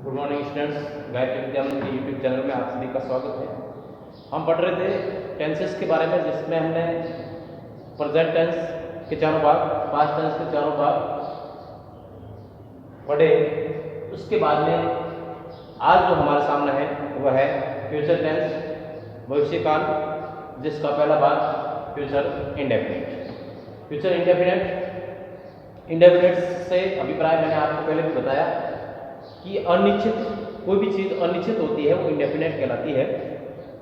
Good morning students, Gayatri विद्या मंदिर के YouTube channel में आप सभी का स्वागत है। हम पढ़ रहे थे टेंसेस के बारे में, जिसमें हमने प्रेजेंट टेंस के चारों भाग, पास्ट टेंस के चारों भाग पढ़े। उसके बाद में आज जो हमारे सामने है वह है फ्यूचर टेंस, भविष्यकाल, जिसका पहला भाग फ्यूचर इंडेफिनिट। फ्यूचर इंडेफिनिट से अभिप्राय मैंने आपको पहले भी बताया कि अनिश्चित, कोई भी चीज़ अनिश्चित होती है वो इंडेफिनिट कहलाती है।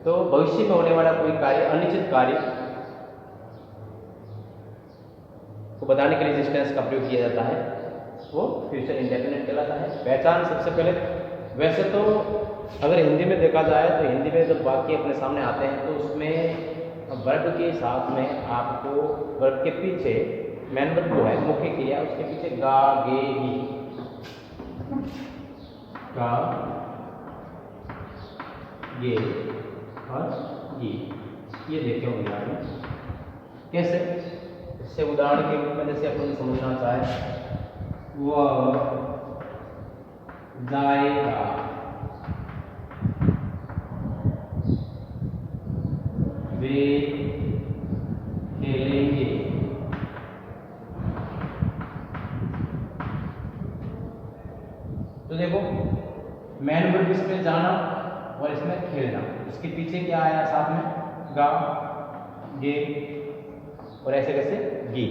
तो भविष्य में होने वाला कोई कार्य, अनिश्चित कार्य को बताने के लिए जिस टेंस का प्रयोग किया जाता है वो फ्यूचर इंडेफिनिट कहलाता है। पहचान सबसे पहले, वैसे तो अगर हिंदी में देखा जाए तो हिंदी में जब वाक्य अपने सामने आते हैं तो उसमें वर्ब के साथ में आपको वर्ब के पीछे मेन वर्ब जो है, मुख्य क्रिया, उसके पीछे गा, गे, गी, का, ये और ये देखे होंगे उदाहरण। कैसे? इससे उदाहरण के रूप में जैसे अपन समझना चाहे, वह जाएगा, वे खेलेंगे, तो देखो मैन वर्ब इसमें जाना और इसमें खेलना, इसके पीछे क्या आया साथ में? गा, गे और ऐसे कैसे गी।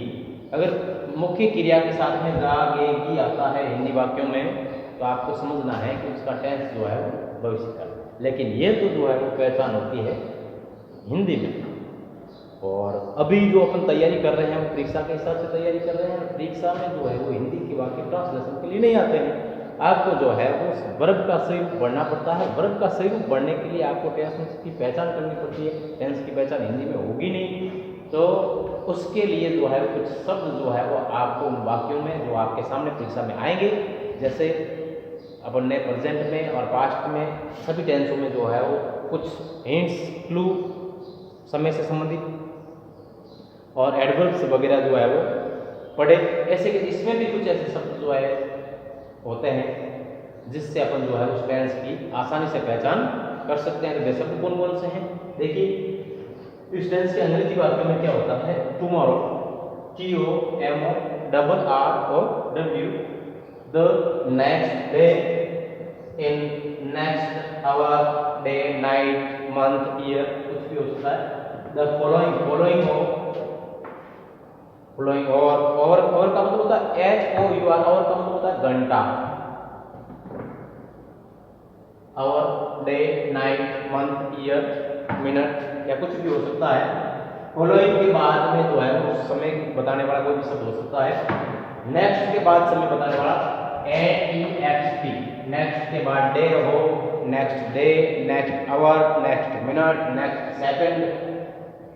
अगर मुख्य क्रिया के साथ में गा, गे, गी आता है हिंदी वाक्यों में तो आपको समझना है कि उसका टेंस जो है वो भविष्य का। लेकिन ये तो जो है वो पहचान होती है हिंदी में। और अभी जो अपन तैयारी कर रहे हैं वो परीक्षा के हिसाब से तैयारी कर रहे हैं। परीक्षा में जो है वो हिंदी के वाक्य ट्रांसलेशन के लिए नहीं आते हैं। आपको जो है वो वर्ब का सही रूप पढ़ना पड़ता है। वर्ब का सही रूप पढ़ने के लिए आपको टेंस की पहचान करनी पड़ती है। टेंस की पहचान हिंदी में होगी नहीं, तो उसके लिए जो है कुछ शब्द जो है वो आपको उन वाक्यों में जो आपके सामने परीक्षा में आएंगे, जैसे अपन ने प्रेजेंट में और पास्ट में सभी टेंसों में जो है वो कुछ हिंट्स, क्लू, समय से संबंधित और एडवर्ब्स वगैरह जो है वो पढ़े। ऐसे कि इसमें भी कुछ ऐसे शब्द जो है होते हैं जिससे अपन जो है उस टेंस की आसानी से पहचान कर सकते हैं। तो वे शब्द कौन कौन से हैं? देखिए, इस टेंस के अंग्रेजी वाक्य में क्या होता है? Tomorrow, TOMORROW, the next day, in next hour, day, night, month, year, कुछ भी हो सकता है। द फॉलोइंग और का मतलब होता है HOUR, और का मतलब होता है घंटा। Hour, day, night, month, year, minute या कुछ भी हो सकता है। फॉलोइंग के बाद में जो है वो समय बताने वाला कोई भी शब्द हो सकता है। नेक्स्ट के बाद समय बताने वाला NEXT, नेक्स्ट के बाद डे हो, next day, next hour, next minute, next second,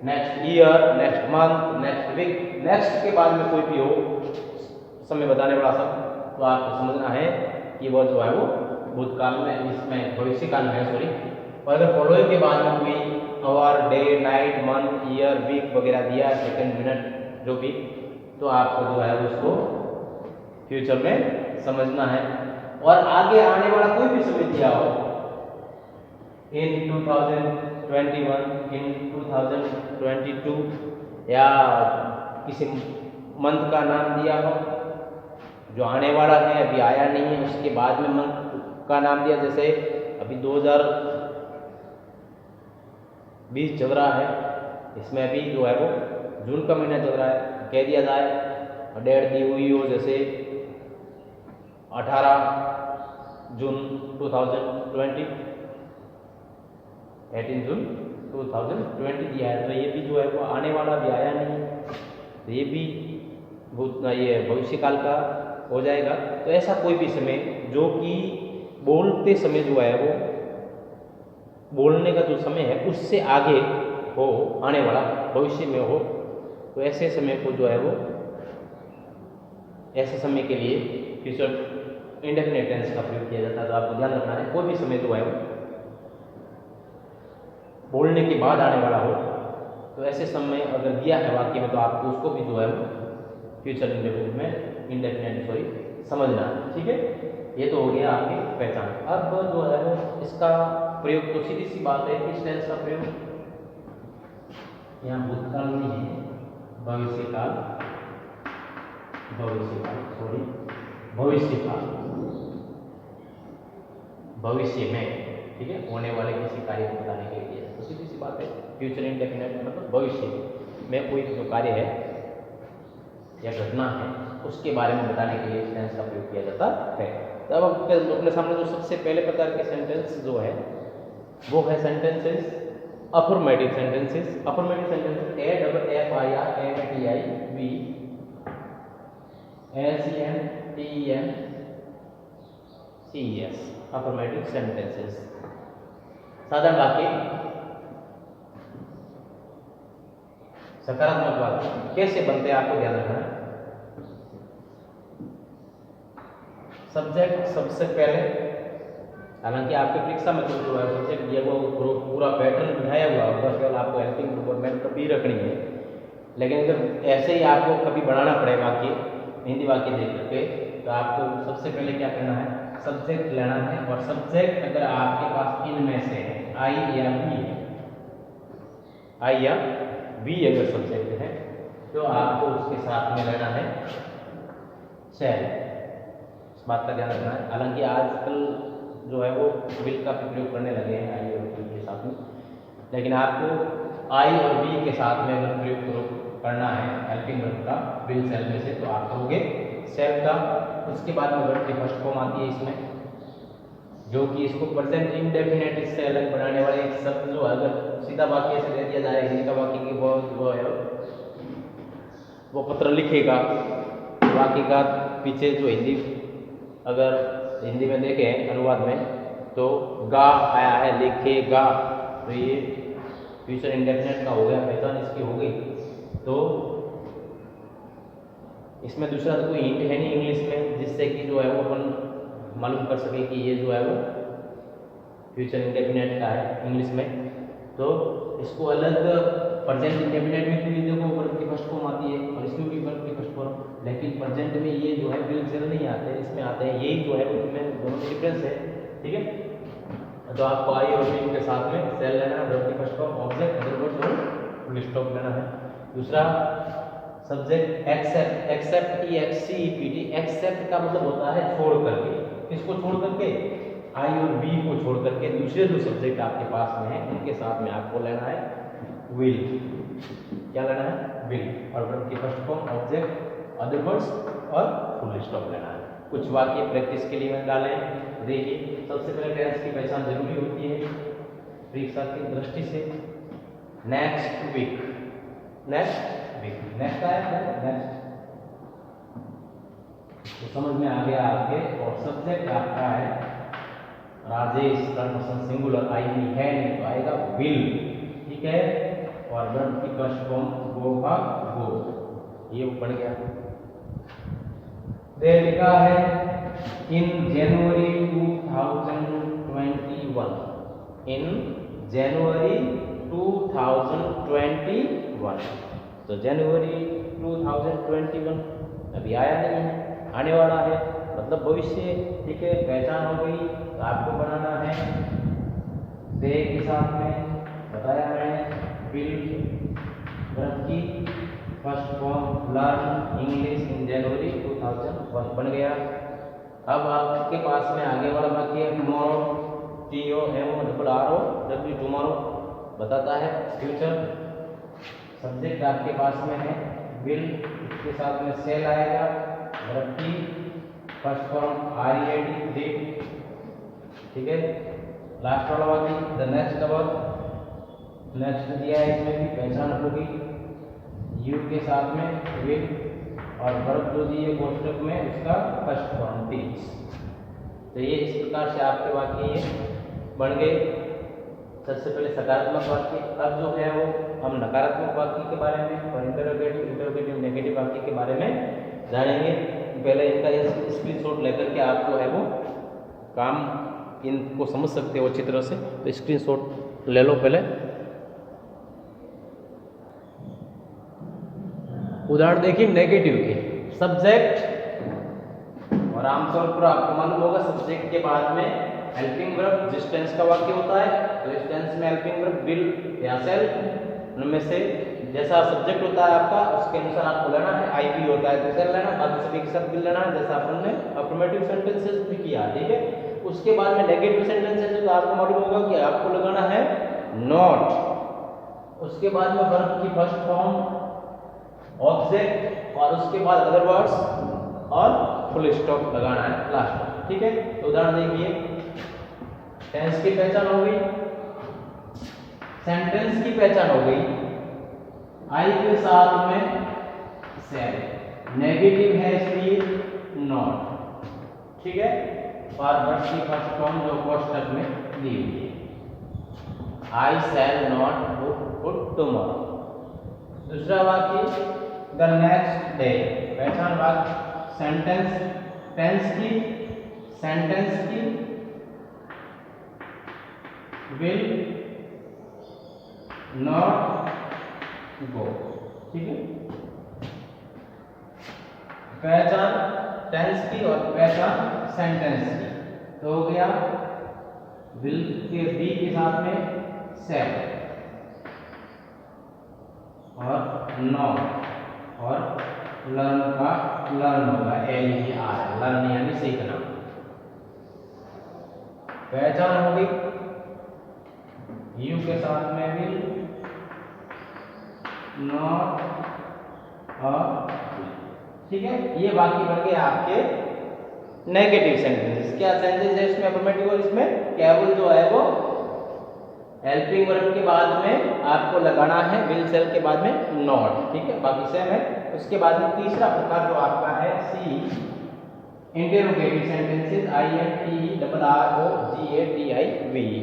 next year, next month, next week. Next के बाद में कोई भी हो समय बताने वाला शब्द, तो आपको समझना है कि वह जो है वो भूतकाल में, इसमें भविष्यकाल में है, सॉरी। और अगर फॉलोइंग के बाद में कोई hour, day, night, month, year, week वगैरह दिया, सेकंड, मिनट, जो भी, तो आपको जो है उसको फ्यूचर में समझना है। और आगे आने वाला कोई भी समय दिया हो, इन 2021, इन 2022, या किसी मंथ का नाम दिया हो जो आने वाला है, अभी आया नहीं है, उसके बाद में मंथ का नाम दिया, जैसे अभी 2020 चल रहा है, इसमें अभी जो है वो जून का महीना चल रहा है, कह दिया जाए और डेट दी हुई हो, जैसे 18 जून 2020, 18 जून 2020 दिया है, तो ये भी जो है वो आने वाला भी आया नहीं, तो ये भी ये भविष्यकाल का हो जाएगा। तो ऐसा कोई भी समय जो कि बोलते समय जो है वो बोलने का जो समय है उससे आगे हो, आने वाला भविष्य में हो, तो ऐसे समय को जो है वो, ऐसे समय के लिए फ्यूचर इंडेफिनिट टेंस का प्रयोग किया जाता है। तो आपको ध्यान रखना है, कोई भी समय जो है वो बोलने के बाद आने वाला हो, तो ऐसे समय अगर दिया है वाक्य में तो आपको उसको भी जो है फ्यूचर इंडेफिनिट में इंडेफिनेट सॉरी समझना, ठीक है। ये तो हो गया आपकी पहचान। अब जो है वो इसका प्रयोग तो सीधी सी बात है, किस टेंस का प्रयोग, यहाँ भूतकाल नहीं है, भविष्यकाल, सॉरी भविष्यकाल, भविष्य में, ठीक है, होने वाले किसी कार्य को बताने के लिए। तो सीधी सी बात है, फ्यूचर इंडेफिनेट मतलब भविष्य में कोई जो कार्य है या घटना है उसके बारे में बताने के लिए इस टेंस का प्रयोग किया जाता है। तो अब अपने सामने जो सबसे पहले प्रकार के सेंटेंस जो है वो है sentences affirmative sentences. Affirmative sentences AFFIRMATIVSENTENCES affirmative sentences. साधारण वाक्य, सकारात्मक वाक्य कैसे बनते हैं आपको ध्यान रखना है। सब्जेक्ट सबसे पहले, हालांकि आपके परीक्षा में तो जो है सब्जेक्ट दिया हुआ पूरा पैटर्न बिठाया हुआ होगा, केवल आपको हेल्पिंग फॉर्मेट कभी रखनी है। लेकिन अगर ऐसे ही आपको कभी बढ़ाना पड़े वाक्य, हिंदी वाक्य देख करके, तो आपको सबसे पहले क्या करना है, सब्जेक्ट लेना है। और सब्जेक्ट अगर आपके पास इनमें से है, आई या बी अगर सब्जेक्ट है तो आपको उसके साथ में लेना है शैल। इस बात का ध्यान रखना है। हालांकि आजकल जो है वो विल का प्रयोग करने लगे हैं आई और बी के साथ में, लेकिन आपको आई और बी के साथ में अगर प्रयोग करना है हेल्पिंग वर्ब का विल सेल में से, तो आप करोगे सेल का। उसके बाद में वर्ब की फर्स्ट फॉर्म आती है इसमें, जो कि इसको प्रेजेंट इंडेफिनेट इससे अलग बनाने वाले एक शब्द जो अगर सीधा वाक्य से दे दिया जाए, हिंदी का वाक्य की वो है वो पत्र लिखेगा, वाक्य का पीछे जो हिंदी अगर हिंदी में देखें अनुवाद में तो गा आया है, लिखेगा, तो ये फ्यूचर इंडेफिनेट का हो गया, पहचान इसकी हो गई। तो इसमें दूसरा तो कोई हिंट है नहीं इंग्लिश में जिससे कि जो है वो अपन मालूम कर सके कि ये जो है वो फ्यूचर इंडेफिनेट का है इंग्लिश में। तो इसको अलग प्रेजेंट इंडेफिनेट में भी देखो वर्ब की फर्स्ट फॉर्म आती है और इसमें भी वर्ब की फर्स्ट फॉर्म, लेकिन प्रेजेंट में ये जो है विल सेल नहीं आते, इसमें आते हैं। यही जो है उनमें दोनों में डिफरेंस है, ठीक है। तो आपको आई और बी के साथ में सेल लेना है, वर्ब की first form, object, other words और फुल स्टॉप लेना है। दूसरा subject except, except EXCEPT, except का मतलब होता है छोड़ करके। किसको छोड़ करके, आई और बी को छोड़ करके दूसरे जो सब्जेक्ट आपके पास में है उनके साथ में आपको लेना है विल। क्या लेना है, विल, और वर्ब की first form, object, other words और फुल स्टॉप लेना है। कुछ वाक्य प्रैक्टिस के लिए मैं डालें। देखिए सबसे पहले टेंस की पहचान जरूरी होती है परीक्षा की दृष्टि से। Next week, next week, next आया नेक्स्ट, तो समझ में आ गया आपके। और सब्जेक्ट आपका है राजेश, थर्ड पर्सन सिंगुलर, आई है नहीं तो आएगा विल, ठीक है। और वर्ब की फर्स्ट फॉर्म गो का गो, ये बन गया। दे लिखा है इन जनवरी 2021, इन जनवरी 2021, तो जनवरी 2021 अभी आया नहीं है, आने वाला है, मतलब भविष्य, ठीक है। पहचान हो गई, तो आपको बनाना है दे के साथ में बताया मैंने विल, वर्ब की first form learn English in January 2001 बन गया। अब आपके पास में आगे वाला वाक्य टुमारो, TOMORROW, टुमारो बताता है फ्यूचर। सब्जेक्ट आपके पास में है विल, इसके साथ में सेल आएगा, वर्ब की फर्स्ट फॉर्म READ, डिड, ठीक है। लास्ट वाला वाक्य द नेक्स्ट वर्ब, नेक्स्ट दिया है, इसमें भी पहचान होगी यू के साथ में विल, और वर्ब जो दिए कोष्टक में उसका फर्स्ट फॉर्म टीच। तो ये इस प्रकार से आपके वाक्य ये बन गए। सबसे पहले सकारात्मक वाक्य। अब जो है वो हम नकारात्मक वाक्य के बारे में और इंटरोगेटिव नेगेटिव वाक्य के बारे में जानेंगे। पहले इनका स्क्रीनशॉट लेकर के आप जो है वो काम इनको समझ सकते हो अच्छी तरह से, तो स्क्रीनशॉट ले लो पहले। उदाहरण देखिए नेगेटिव के, सब्जेक्ट और आमतौर पर आपको मालूम होगा सब्जेक्ट के बाद में हेल्पिंग वर्ब जिस टेंस का वाक्य होता है, तो इस टेंस में हेल्पिंग वर्ब विल या शैल, उनमें से जैसा सब्जेक्ट होता है आपका उसके अनुसार आपको लेना है। आई भी होता है तो शैल लेना, बाकी सभी के साथ विल लेना है, जैसा अपन ने अफर्मेटिव सेंटेंसेस में किया, ठीक है। उसके बाद में नेगेटिव सेंटेंसेस तो आपको मालूम होगा कि आपको लगाना है नॉट। उसके बाद में वर्ब की फर्स्ट फॉर्म, ऑब्जेक्ट और उसके बाद अदर वर्ड्स और फुल स्टॉप लगाना है लास्ट में, ठीक है। तो उदाहरण देखिए, टेंस की पहचान हो गई, सेंटेंस की पहचान हो गई, आई के साथ में शैल, नेगेटिव है इसलिए नॉट, ठीक है। और वर्ब की फर्स्ट फॉर्म जो कोष्ठक में दी हुई है, आई शैल नॉट बुक टुमारो। दूसरा वाक्य, द नेक्स्ट डे, पहचान वाक्य, सेंटेंस, टेंस की, सेंटेंस की, विल नॉट गो, ठीक है। पहचान टेंस की और पहचान सेंटेंस की, तो हो गया विल के बी के साथ में शैल और नॉट, और लर्न का लर्न होगा LER, लर्न यानी सीखना। पहचान हो गई, यू के साथ में विल नॉट और, ठीक है। ये बाकी बन गए आपके नेगेटिव सेंटेंसेस। क्या सेंटेंस है इसमें अफर्मेटिव और इसमें केवल जो है वो हेल्पिंग वर्ब के बाद में आपको लगाना है विल शैल के बाद में नॉट, ठीक है, बाकी सेम है। उसके बाद में तीसरा प्रकार जो आपका है सी, इंटेरोगेटिव सेंटेंसेस, INTERROGATIV,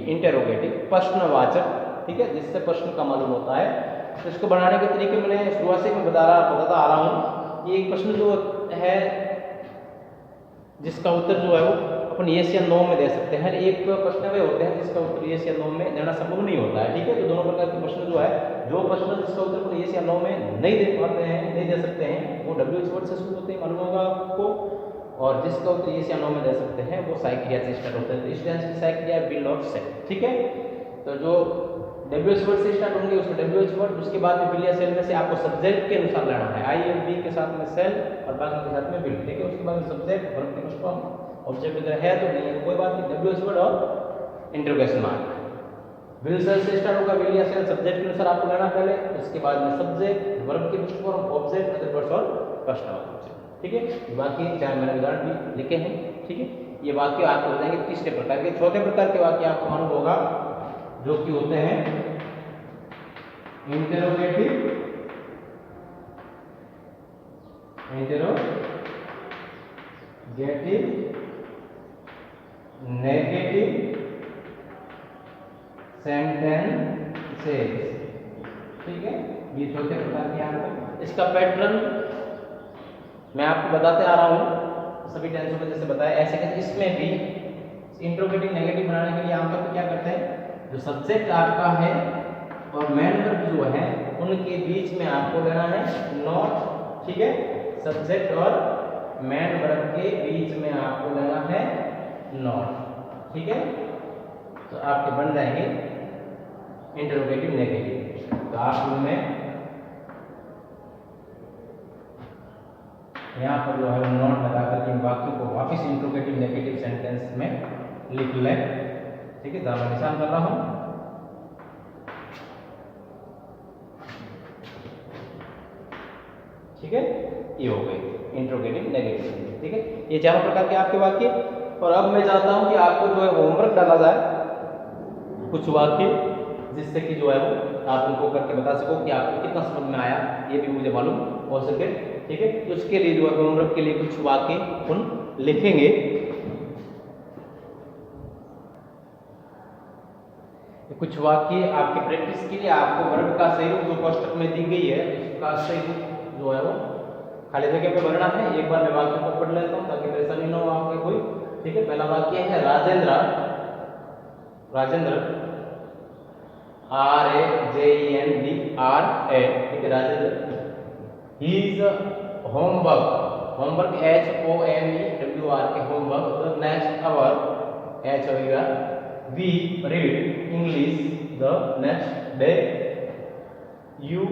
इंटेरोगेटिव प्रश्नवाचक, ठीक है, जिससे प्रश्न का मालूम होता है। तो इसको बनाने के तरीके मैंने शुरुआत से मैं बताता आ रहा हूँ। ये एक प्रश्न जो है जिसका उत्तर जो है वो अपन यस या नो में दे सकते हैं। एक प्रश्न वे होते हैं जिसका उत्तर यस या नो में देना संभव नहीं होता है, ठीक है। तो दोनों प्रकार के प्रश्न जो है, जो प्रश्न जिसका उत्तर अपन यस या नो में नहीं दे पाते हैं, नहीं दे सकते हैं, वो WH वर्ड से शुरू होते हैं, मालूम होगा आपको। और जिसका उत्तर यस या नो में दे सकते हैं वो साई क्रिया से स्टार्ट होता है। तो इस टेंस की साई क्रिया विल और शैल, ठीक है। तो जो WH वर्ड से स्टार्ट होंगे उसमें WH वर्ड, उसके बाद में विल या शैल में से आपको सब्जेक्ट के अनुसार लेना है। आई और बी के साथ में शैल और बाकी के साथ में विल, ठीक है। उसके बाद में सब्जेक्ट, वर्ब की फर्स्ट फॉर्म, ऑब्जेक्ट अगर है तो नहीं है कोई बात नहीं, WH वर्ड और इंटरोगेशन मार्क। विल शैल से स्टार्ट होगा, विल या शैल सब्जेक्ट के अनुसार आपको लेना पहले, उसके बाद में सब्जेक्ट, वर्ब की first form, object, other words और फर्स्ट ऑब्जेक्ट, ठीक है। बाकी चाहे मैंने उदाहरण भी लिखे हैं, ठीक है। ये वाक्य आपको हो जाएंगे तीसरे प्रकार के। चौथे प्रकार के वाक्य आपको मालूम होगा जो कि होते हैं इंटेरोगेटिव, नेगेटिव सेंटेंसेस, ठीक है। ये चौथे प्रकार के आपको। इसका पैटर्न मैं आपको बताते आ रहा हूँ सभी टेंसों में, जैसे बताया ऐसे कि इसमें भी इंट्रोगेटिव नेगेटिव बनाने के लिए आमतौर पर क्या करते हैं, जो सब्जेक्ट आपका है और मेन वर्ब जो है उनके बीच में आपको लेना है नॉट, ठीक है। सब्जेक्ट और मेन वर्ब के बीच में आपको लेना है नॉट, ठीक है। तो आपके बन जाएंगे इंट्रोगेटिव नेगेटिव। तो आप उनमें यहाँ पर जो है नॉट लगा कर इन वाक्यों को वापस इंट्रोगेटिव नेगेटिव सेंटेंस में लिख लें, ठीक है। दाना निशान कर रहा हूँ, ठीक है। ये हो गई इंट्रोगेटिव नेगेटिव, ठीक है। ये चारों प्रकार के आपके वाक्य। और अब मैं चाहता हूँ कि आपको जो है होमवर्क डाला जाए कुछ वाक्य, जिससे कि जो है वो आप उनको करके बता सको कि आपको कितना समझ में आया, ये भी मुझे मालूम हो सके, ठीक है। तो उसके लिए जो है होमवर्क के लिए कुछ वाक्य उन लिखेंगे। कुछ वाक्य आपके प्रैक्टिस के लिए आपको वर्ब का सही रूप जो कोष्टक में दी गई है उसका सही रूप जो है वो खाली जगह पे भरना है। एक बार मैं वाक्य को पढ़ लेता हूँ ताकि परेशानी न हो आपके कोई, ठीक है। पहला वाक्य है राजेंद्र, RAJENDRA, ठीक है, Rajendra. He is homework, homework HOMEWORK H होगा we read English the next day. You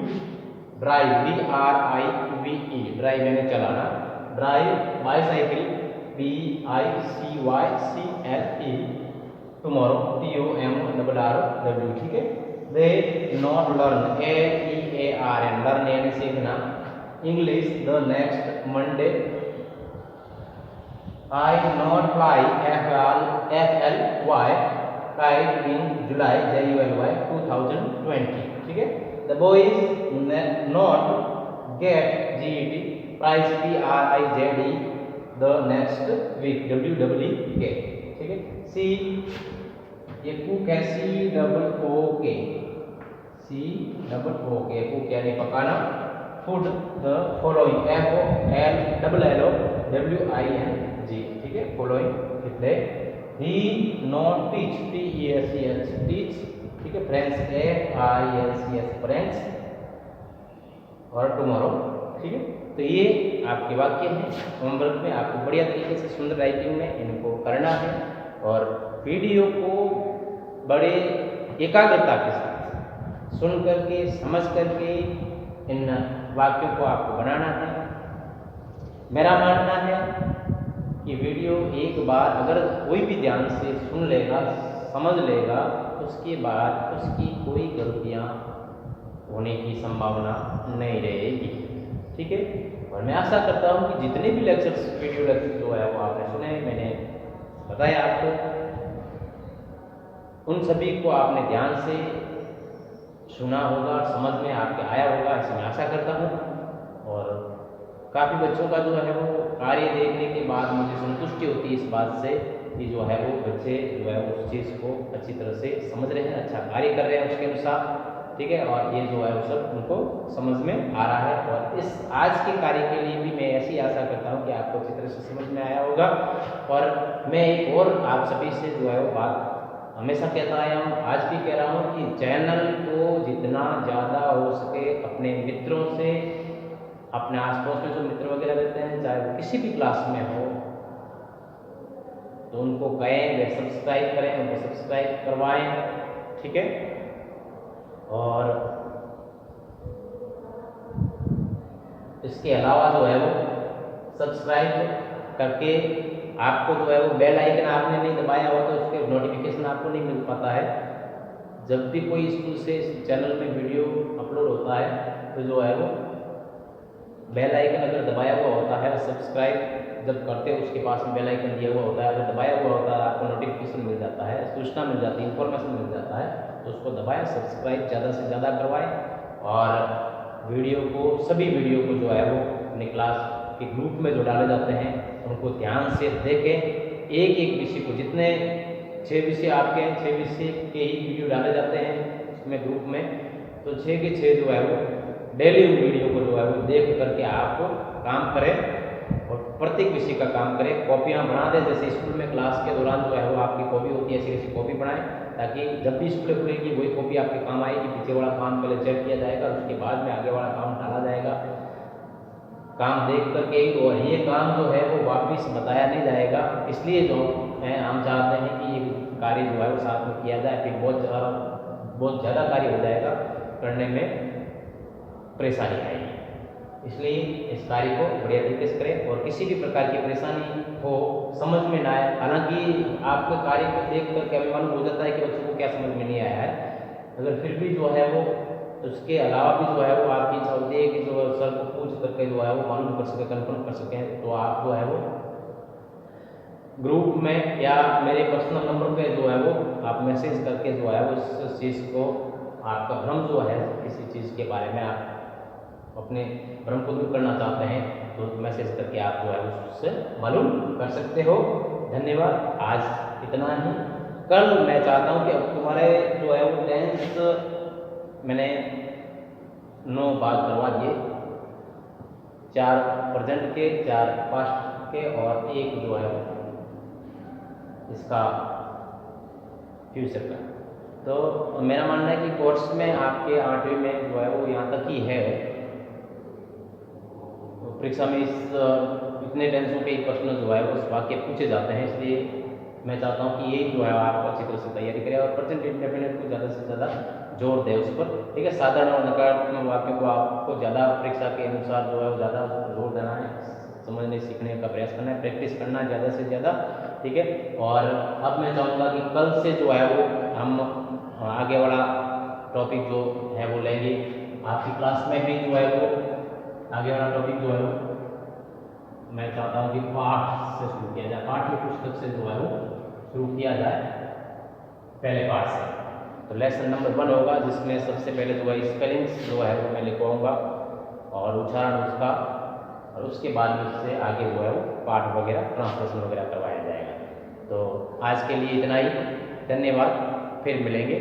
drive D-R-I-V-E drive यानी चलाना, drive bicycle B-I-C-Y-C-L-E tomorrow T-O-M-R-R-W, ठीक है। They not learn L-E-A-R-N learn यानी सीखना English the next Monday. I not fly F-L-Y kite in July J-U-L-Y 2020, ठीक है। The boys not get GED prize P-R-I-Z-E the next week W-W-E-K, ठीक है। C ये cook है C-O-O-K C-O-O-K कुक यानी पकाना। Food the following F-O-L-L-O-W-I-N-G, ठीक है। Following कितने he not teach T-E-S-E-H teach, ठीक है। Friends F-I-N-C-S friends और tomorrow, ठीक है। तो ये आपके वाक्य हैं। होमवर्क में आपको बढ़िया तरीके से सुंदर राइटिंग में इनको करना है और वीडियो को बड़े एकाग्रता के साथ सुन करके समझ करके इन वाक्यों को आपको बनाना है। मेरा मानना है कि वीडियो एक बार अगर कोई भी ध्यान से सुन लेगा समझ लेगा उसके बाद उसकी कोई गलतियाँ होने की संभावना नहीं रहेगी, ठीक है। और मैं आशा करता हूँ कि जितने भी लेक्चर्स वीडियो लेक्चर जो है वो आपने सुने, मैंने बताया आपको, उन सभी को आपने ध्यान से सुना होगा, समझ में आपके आया होगा, ऐसे मैं आशा करता हूँ। और काफ़ी बच्चों का जो है वो कार्य देखने के बाद मुझे संतुष्टि होती है इस बात से कि जो है वो बच्चे जो है उस चीज़ को अच्छी तरह से समझ रहे हैं, अच्छा कार्य कर रहे हैं उसके अनुसार, ठीक है। और ये जो है वो सब उनको समझ में आ रहा है। और इस आज के कार्य के लिए भी मैं ऐसी आशा करता हूँ कि आपको अच्छी तरह से समझ में आया होगा। और मैं एक और आप सभी से जो है वो बात हमेशा कहता आया हूँ, आज भी कह रहा हूँ कि चैनल को जितना ज़्यादा हो सके अपने मित्रों से, अपने आसपास में जो मित्र वगैरह रहते हैं चाहे वो किसी भी क्लास में हो, तो उनको कहें वे सब्सक्राइब करें, उनको सब्सक्राइब करवाएं, ठीक है। और इसके अलावा जो है वो सब्सक्राइब करके आपको जो है वो बेल आइकन आपने नहीं दबाया हो तो उसके नोटिफिकेशन आपको नहीं मिल पाता है। जब भी कोई स्कूल से इस चैनल में वीडियो अपलोड होता है तो जो है वो बेल आइकन अगर दबाया हुआ होता है, सब्सक्राइब जब करते हो उसके पास में बेल आइकन दिया हुआ होता है, अगर दबाया हुआ होता है आपको नोटिफिकेशन मिल जाता है, सूचना मिल जाती है, इन्फॉर्मेशन मिल जाता है, तो उसको दबाएं, सब्सक्राइब ज़्यादा से ज़्यादा करवाएं। और वीडियो को सभी वीडियो को जो है वो अपने क्लास के ग्रुप में जो डाले जाते हैं उनको ध्यान से देखें। एक एक विषय को, जितने 6 विषय आपके हैं 6 विषय के ही वीडियो डाले जाते हैं उसमें ग्रुप में, तो 6 के 6 जो है वो डेली उन वीडियो को जो है वो देख करके आप काम करें और प्रत्येक विषय का काम करें। कॉपियाँ बना दें, जैसे स्कूल में क्लास के दौरान जो है वो आपकी कॉपी होती है, ऐसी ऐसी कॉपी बनाएं ताकि जब भी स्कूल खुलेगी वही कॉपी आपके काम आएगी। पीछे वाला काम पहले चेक किया जाएगा, उसके बाद में आगे वाला काम डाला जाएगा काम देख करके ही, और ये काम जो है वो वापस बताया नहीं जाएगा। इसलिए जो है हम चाहते हैं कि ये कार्य जो है वो साथ में किया जाए, फिर बहुत ज़्यादा कार्य हो जाएगा, करने में परेशानी आएगी। इसलिए इस कार्य को बढ़िया तरीके से करें और किसी भी प्रकार की परेशानी हो, समझ में ना आए, हालांकि आपके कार्य को देख करके हमें मालूम हो जाता है कि बच्चों को क्या समझ में नहीं आया है, अगर फिर भी जो है वो उसके अलावा भी जो है वो आपकी इच्छा होती है कि जो सर को पूछ करके जो है वो मालूम कर सके, कन्फर्म कर सकें, तो आप जो है वो ग्रुप में या मेरे पर्सनल नंबर पे जो है वो आप मैसेज करके जो है वो इस चीज़ को, आपका भ्रम जो है किसी चीज़ के बारे में आप अपने भ्रम को दूर करना चाहते हैं तो मैसेज करके आप जो है उससे मालूम कर सकते हो। धन्यवाद, आज इतना ही। कल मैं चाहता हूँ कि अब तुम्हारे जो है वो 10th मैंने 9 भाग करवा दिए, 4 प्रेजेंट के, 4 पास्ट के और 1 जो है इसका फ्यूचर का। तो मेरा मानना है कि कोर्स में आपके 8वीं में जो है वो यहाँ तक ही है। परीक्षा में इतने टेंसों के प्रश्न जो है वो वाक्य पूछे जाते हैं, इसलिए मैं चाहता हूँ कि ये जो है आप अच्छी तरह से तैयारी करें और प्रेजेंट इंडेफिनिट को ज़्यादा से ज़्यादा जोर दें उस पर, ठीक है। साधारण और नकारात्मक वाक्यों को आपको ज़्यादा परीक्षा के अनुसार जो है वो ज़्यादा जोर देना है, समझने सीखने का प्रयास करना है, प्रैक्टिस करना है ज़्यादा से ज़्यादा, ठीक है। और अब मैं चाहूँगा कि कल से जो है वो हम आगे वाला टॉपिक जो है वो लेंगे। आपकी क्लास में भी जो है वो आगे वाला टॉपिक जो है वो मैं चाहता हूँ कि पाठ से शुरू किया जाए, पाठ्य पुस्तक से जो है वो शुरू किया जाए पहले पाठ से। तो लेसन नंबर 1 होगा जिसमें सबसे पहले जो है स्पेलिंग्स जो है वो मैं लिखवाऊँगा और उच्चारण उसका, और उसके बाद में उससे आगे जो है वो पाठ वगैरह ट्रांसलेशन वगैरह करवाया जाएगा। तो आज के लिए इतना ही, धन्यवाद, फिर मिलेंगे।